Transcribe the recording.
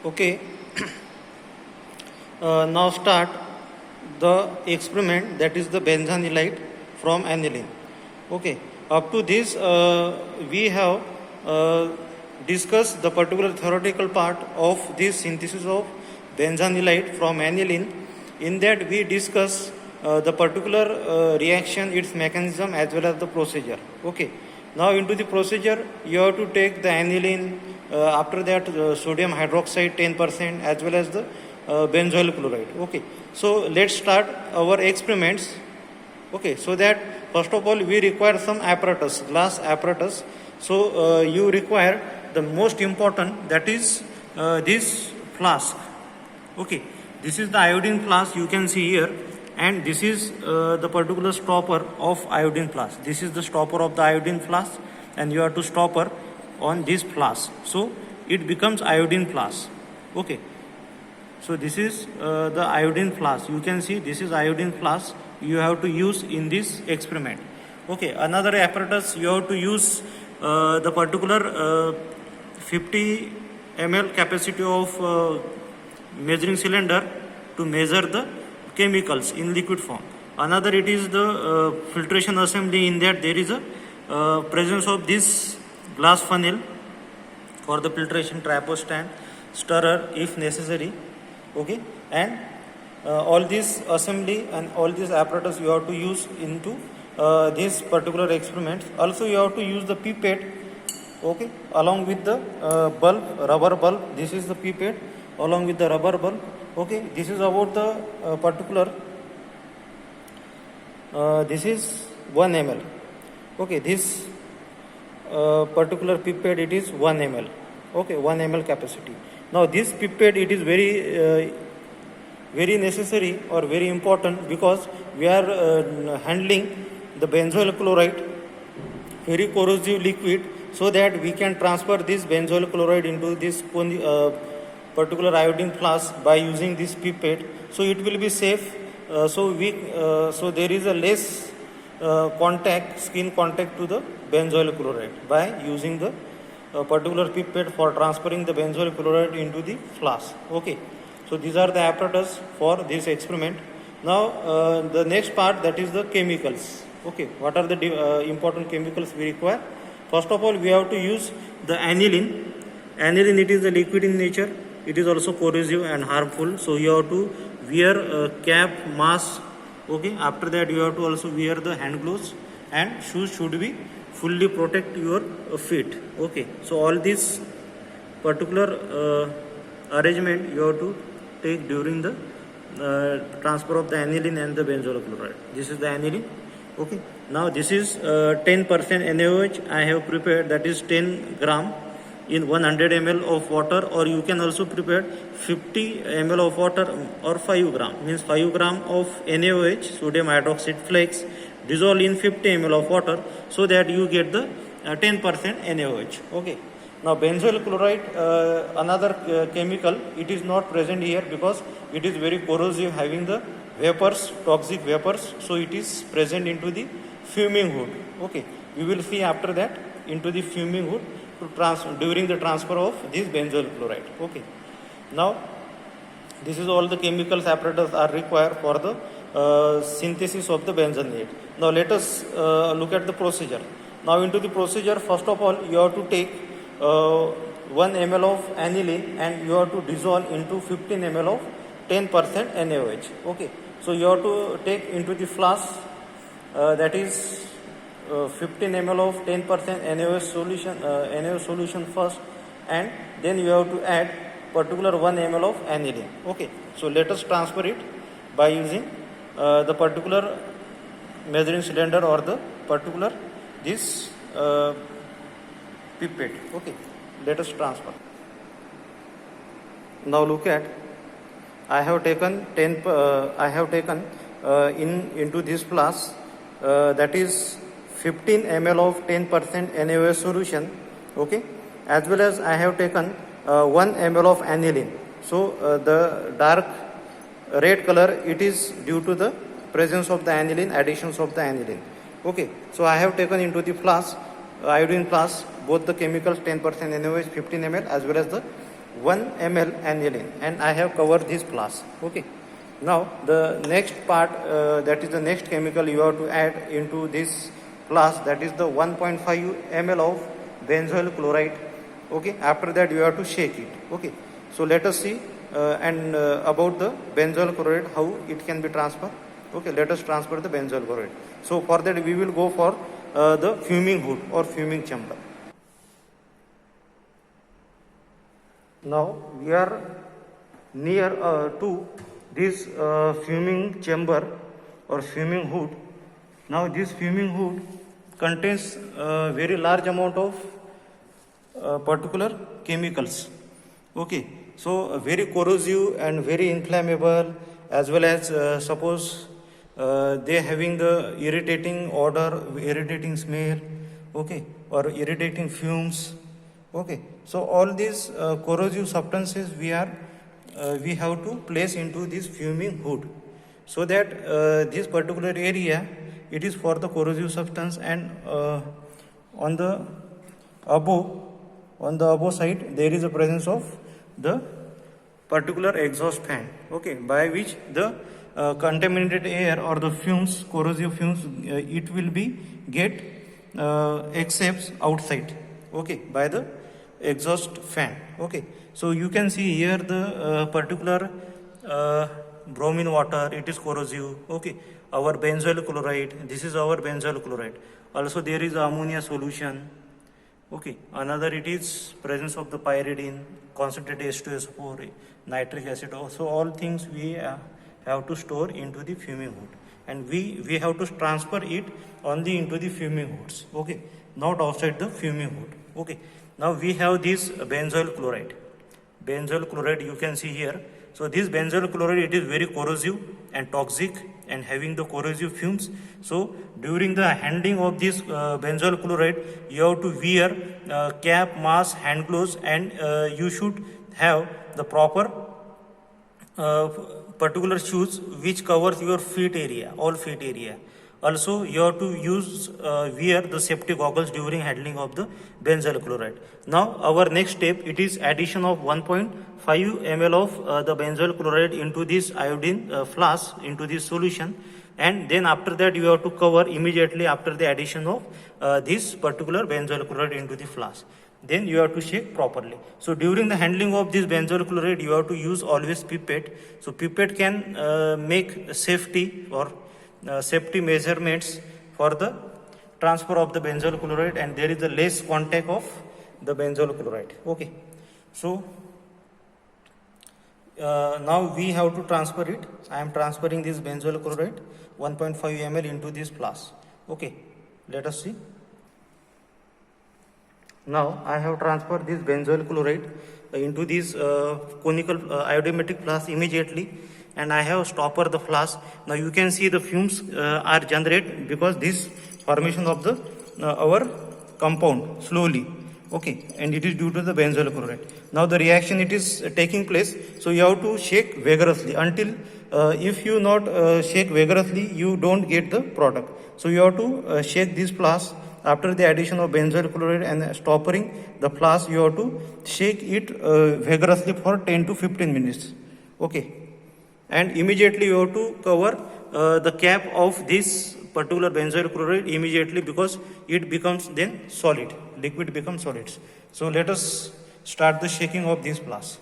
Okay. Now start the experiment, that is the benzanylide from aniline. Okay. Up to this we have discussed the particular theoretical part of this synthesis of benzanylide from aniline. In that we discuss the particular reaction, its mechanism as well as the procedure. Okay. Now into the procedure, you have to take the aniline, after that sodium hydroxide 10% as well as the benzoyl chloride. Okay. So let's start our experiments. Okay. So that first of all we require some apparatus, glass apparatus. So you require the most important, that is this flask. Okay. This is the iodine flask, you can see here, and this is the particular stopper of iodine flask. This is the stopper of the iodine flask, and you have to stopper on this flask, so it becomes iodine flask. Okay. So this is the iodine flask, you can see this is iodine flask you have to use in this experiment. Okay. Another apparatus, you have to use the particular 50 ml capacity of measuring cylinder to measure the chemicals in liquid form. Another, it is the filtration assembly. In that there is a presence of this glass funnel for the filtration, tripod stand, stirrer if necessary. Okay. And all this assembly and all this apparatus you have to use into this particular experiment. Also you have to use the pipette. Okay. Along with the bulb, rubber bulb. This is the pipette along with the rubber bulb. Okay. This is about the particular this is 1 ml. Okay. This particular pipette, it is 1 ml. Okay. 1 ml capacity. Now this pipette, it is very necessary or very important, because we are handling the benzoyl chloride, very corrosive liquid, so that we can transfer this benzoyl chloride into this particular iodine flask by using this pipette. So it will be safe. So there is a less skin contact to the benzoyl chloride by using the particular pipette for transferring the benzoyl chloride into the flask. Okay. So these are the apparatus for this experiment. Now the next part, that is the chemicals. Okay. What are the important chemicals we require? First of all, we have to use the aniline. Aniline, it is a liquid in nature. It is also corrosive and harmful. So you have to wear a cap, mask. Okay. After that, you have to also wear the hand gloves, and shoes should be fully protect your feet. Okay. So all this particular arrangement you have to take during the transfer of the aniline and the benzoyl chloride. This is the aniline. Okay. Now this is 10% NaOH I have prepared, that is 10 gram in 100 ml of water, or you can also prepare 50 ml of water or 5 gram, means 5 gram of NaOH, sodium hydroxide flakes, dissolve in 50 ml of water, so that you get the 10% NaOH. Okay. Now benzoyl chloride, another chemical, it is not present here because it is very corrosive, having the vapors, toxic vapors, so it is present into the fuming hood. Okay. We will see after that into the fuming hood during the transfer of this benzoyl chloride. Okay. Now this is all the chemicals apparatus are required for the synthesis of the benzanate. Now let us look at the procedure. Now into the procedure, first of all you have to take 1 ml of aniline, and you have to dissolve into 15 ml of 10% NaOH. Okay. So you have to take into the flask, that is 15 ml of 10% NaOH solution first, and then you have to add particular 1 ml of aniline. Okay. So let us transfer it by using the particular measuring cylinder or the particular this pipette. Okay. Let us transfer. Now look at, I have taken into this flask, that is 15 ml of 10% NaOH solution. Okay. As well as I have taken 1 ml of aniline. So the dark red color, it is due to the presence of the aniline, additions of the aniline. Okay. So I have taken into the flask, iodine flask, both the chemicals 10% NaOH 15 ml as well as the 1 ml aniline, and I have covered this flask. Okay. Now the next part, that is the next chemical you have to add into this flask, that is the 1.5 ml of benzoyl chloride. Okay. After that you have to shake it. Okay. So let us see about the benzoyl chloride, how it can be transferred. Okay. Let us transfer the benzoyl chloride. So for that we will go for the fuming hood or fuming chamber. Now we are near to this fuming chamber or fuming hood. Now this fuming hood contains a very large amount of particular chemicals. Okay, so very corrosive and very inflammable, as well as suppose they having the irritating odor, irritating smell, okay, or irritating fumes. Okay, so all these corrosive substances we have to place into this fuming hood, so that this particular area, it is for the corrosive substance, and on the above side there is a presence of the particular exhaust fan, okay, by which the contaminated air or the fumes, corrosive fumes, it will be get escapes outside, okay, by the exhaust fan. Okay, so you can see here the particular bromine water, it is corrosive. Okay, our benzoyl chloride, this is our benzoyl chloride. Also there is ammonia solution. Okay, another it is presence of the pyridine, concentrated H2SO4, nitric acid. So all things we have to store into the fuming hood, and we have to transfer it only into the fuming hoods. Okay, not outside the fuming hood. Okay, now we have this benzoyl chloride. Benzoyl chloride you can see here. So this benzoyl chloride, it is very corrosive and toxic and having the corrosive fumes. So during the handling of this benzoyl chloride, you have to wear cap, mask, hand gloves, and you should have the proper particular shoes which covers your feet area, all feet area. Also you have to wear the safety goggles during handling of the benzoyl chloride. Now our next step, it is addition of 1.5 ml of the benzoyl chloride into this iodine flask, into this solution, and then after that you have to cover immediately after the addition of this particular benzoyl chloride into the flask. Then you have to shake properly. So during the handling of this benzoyl chloride, you have to use always pipette. So pipette can make safety or safety measurements for the transfer of the benzoyl chloride, and there is a less contact of the benzoyl chloride. Okay, so now we have to transfer it. I am transferring this benzoyl chloride 1.5 ml into this flask. Okay, let us see. Now I have transferred this benzoyl chloride into this conical iodometric flask immediately, and I have stopper the flask. Now you can see the fumes are generated because this formation of the our compound slowly. Okay, and it is due to the benzoyl chloride. Now the reaction, it is taking place, so you have to shake vigorously until if you not shake vigorously, you don't get the product. So you have to shake this flask. After the addition of benzoyl chloride and stoppering the flask, you have to shake it vigorously for 10 to 15 minutes. Okay, and immediately you have to cover the cap of this particular benzoyl chloride immediately, because it becomes then solid, liquid becomes solids. So let us start the shaking of this flask.